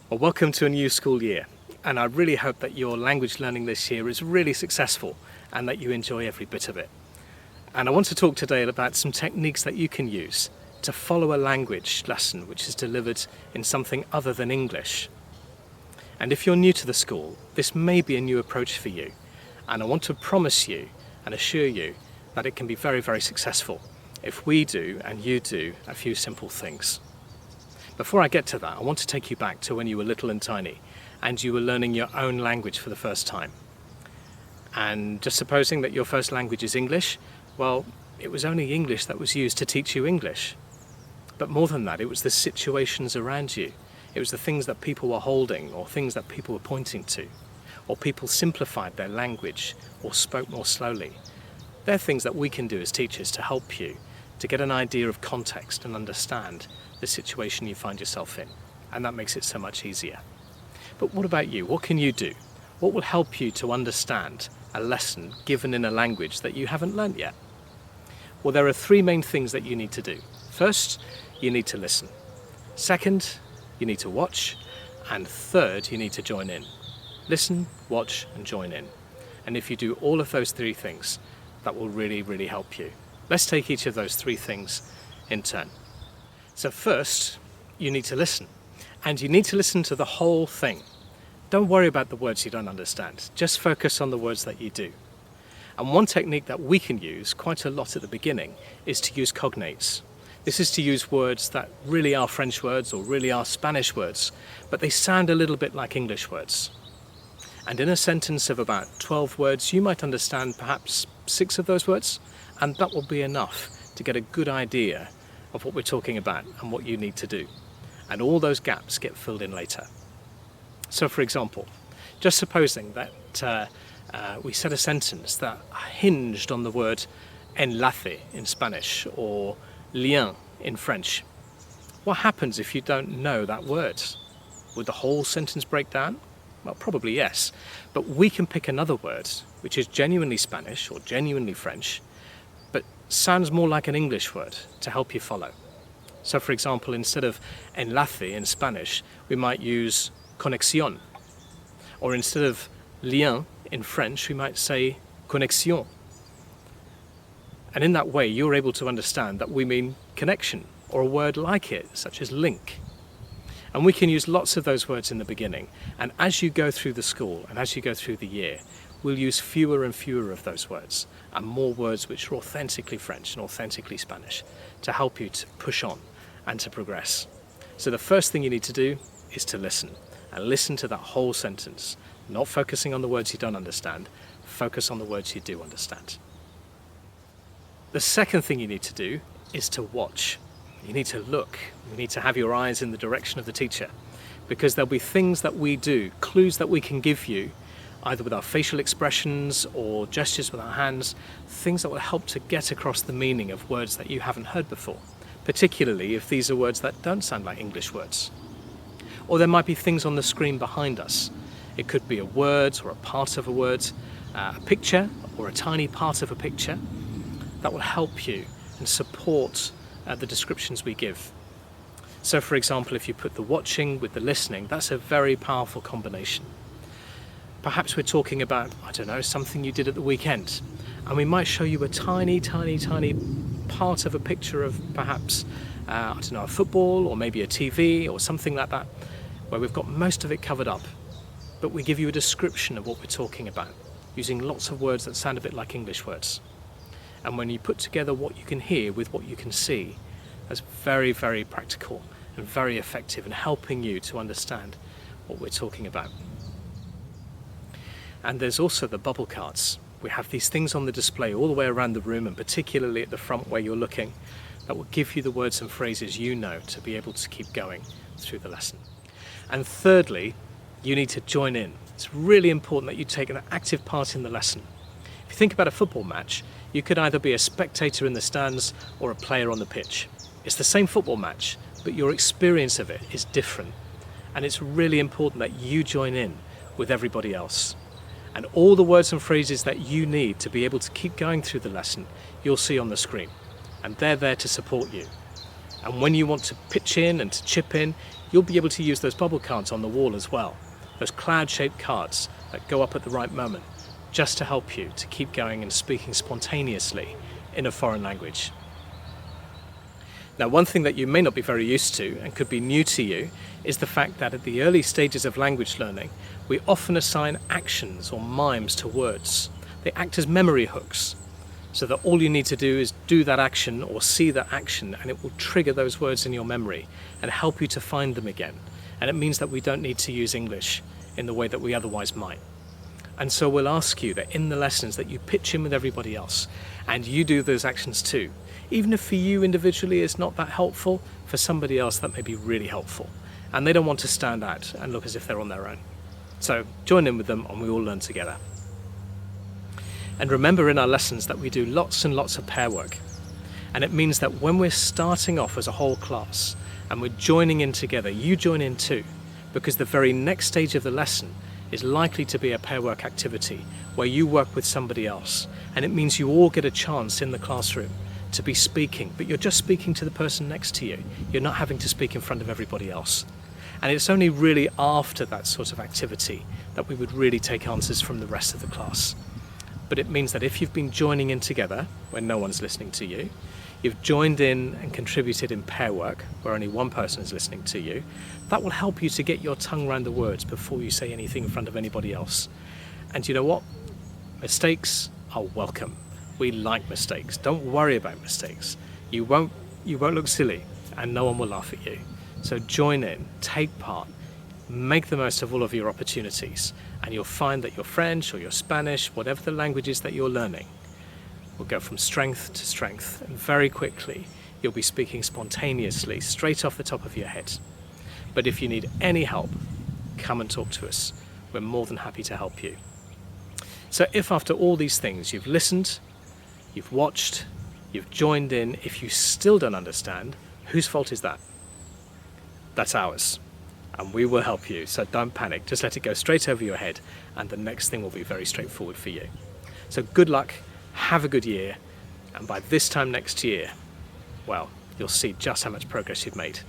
Well, welcome to a new school year, and I really hope that your language learning this year is really successful and that you enjoy every bit of it. And I want to talk today about some techniques that you can use to follow a language lesson which is delivered in something other than English. And if you're new to the school, this may be a new approach for you, and I want to promise you and assure you that it can be very, very successful if we do and you do a few simple things. Before I get to that, I want to take you back to when you were little and tiny and you were learning your own language for the first time. And just supposing that your first language is English, well, it was only English that was used to teach you English. But more than that, it was the situations around you. It was the things that people were holding or things that people were pointing to, or people simplified their language or spoke more slowly. They're things that we can do as teachers to help you to get an idea of context and understand the situation you find yourself in, and that makes it so much easier. But what about you? What can you do? What will help you to understand a lesson given in a language that you haven't learnt yet? Well, there are three main things that you need to do. First, you need to listen. Second, you need to watch. And third, you need to join in. Listen, watch, and join in. And if you do all of those three things, that will really, really help you. Let's take each of those three things in turn. So first, you need to listen. And you need to listen to the whole thing. Don't worry about the words you don't understand. Just focus on the words that you do. And one technique that we can use quite a lot at the beginning is to use cognates. This is to use words that really are French words or really are Spanish words, but they sound a little bit like English words. And in a sentence of about 12 words, you might understand perhaps 6 of those words, and that will be enough to get a good idea of what we're talking about and what you need to do. And all those gaps get filled in later. So for example, just supposing that we said a sentence that hinged on the word enlace in Spanish or lien in French. What happens if you don't know that word? Would the whole sentence break down? Well, probably yes. But we can pick another word which is genuinely Spanish or genuinely French, but sounds more like an English word to help you follow. So for example, instead of enlace in Spanish, we might use conexión. Or instead of lien in French, we might say connexion. And in that way, you're able to understand that we mean connection, or a word like it, such as link. And we can use lots of those words in the beginning. And as you go through the school and as you go through the year, we'll use fewer and fewer of those words and more words which are authentically French and authentically Spanish to help you to push on and to progress. So the first thing you need to do is to listen, and listen to that whole sentence, not focusing on the words you don't understand, focus on the words you do understand. The second thing you need to do is to watch. You need to look. You need to have your eyes in the direction of the teacher, because there'll be things that we do, clues that we can give you, either with our facial expressions or gestures with our hands, things that will help to get across the meaning of words that you haven't heard before, particularly if these are words that don't sound like English words. Or there might be things on the screen behind us. It could be a word or a part of a word, a picture or a tiny part of a picture that will help you and support the descriptions we give. So for example, if you put the watching with the listening, that's a very powerful combination. Perhaps we're talking about, I don't know, something you did at the weekend, and we might show you a tiny, tiny, tiny part of a picture of perhaps, I don't know, a football or maybe a TV or something like that, where we've got most of it covered up, but we give you a description of what we're talking about, using lots of words that sound a bit like English words. And when you put together what you can hear with what you can see, that's very, very practical and very effective in helping you to understand what we're talking about. And there's also the bubble cards. We have these things on the display all the way around the room, and particularly at the front where you're looking, that will give you the words and phrases you know to be able to keep going through the lesson. And thirdly, you need to join in. It's really important that you take an active part in the lesson. If you think about a football match, you could either be a spectator in the stands or a player on the pitch. It's the same football match, but your experience of it is different. And it's really important that you join in with everybody else. And all the words and phrases that you need to be able to keep going through the lesson, you'll see on the screen. And they're there to support you. And when you want to pitch in and to chip in, you'll be able to use those bubble cards on the wall as well, those cloud-shaped cards that go up at the right moment, just to help you to keep going and speaking spontaneously in a foreign language. Now, one thing that you may not be very used to and could be new to you is the fact that at the early stages of language learning, we often assign actions or mimes to words. They act as memory hooks, so that all you need to do is do that action or see that action, and it will trigger those words in your memory and help you to find them again. And it means that we don't need to use English in the way that we otherwise might. And so we'll ask you that in the lessons that you pitch in with everybody else and you do those actions too. Even if for you individually it's not that helpful, for somebody else that may be really helpful. And they don't want to stand out and look as if they're on their own. So join in with them and we all learn together. And remember in our lessons that we do lots and lots of pair work. And it means that when we're starting off as a whole class and we're joining in together, you join in too, because the very next stage of the lesson is likely to be a pair work activity where you work with somebody else. And it means you all get a chance in the classroom to be speaking, but you're just speaking to the person next to you. You're not having to speak in front of everybody else. And it's only really after that sort of activity that we would really take answers from the rest of the class. But it means that if you've been joining in together when no one's listening to you, you've joined in and contributed in pair work where only one person is listening to you, that will help you to get your tongue around the words before you say anything in front of anybody else. And you know what? Mistakes are welcome. We like mistakes. Don't worry about mistakes. You won't look silly and no one will laugh at you. So join in, take part, make the most of all of your opportunities, and you'll find that your French or your Spanish, whatever the languages that you're learning, will go from strength to strength, and very quickly you'll be speaking spontaneously straight off the top of your head. But if you need any help, come and talk to us. We're more than happy to help you. So if after all these things you've listened, you've watched, you've joined in, if you still don't understand, whose fault is that? That's ours. And we will help you, so don't panic. Just let it go straight over your head, and the next thing will be very straightforward for you. So good luck, have a good year, and by this time next year, well, you'll see just how much progress you've made.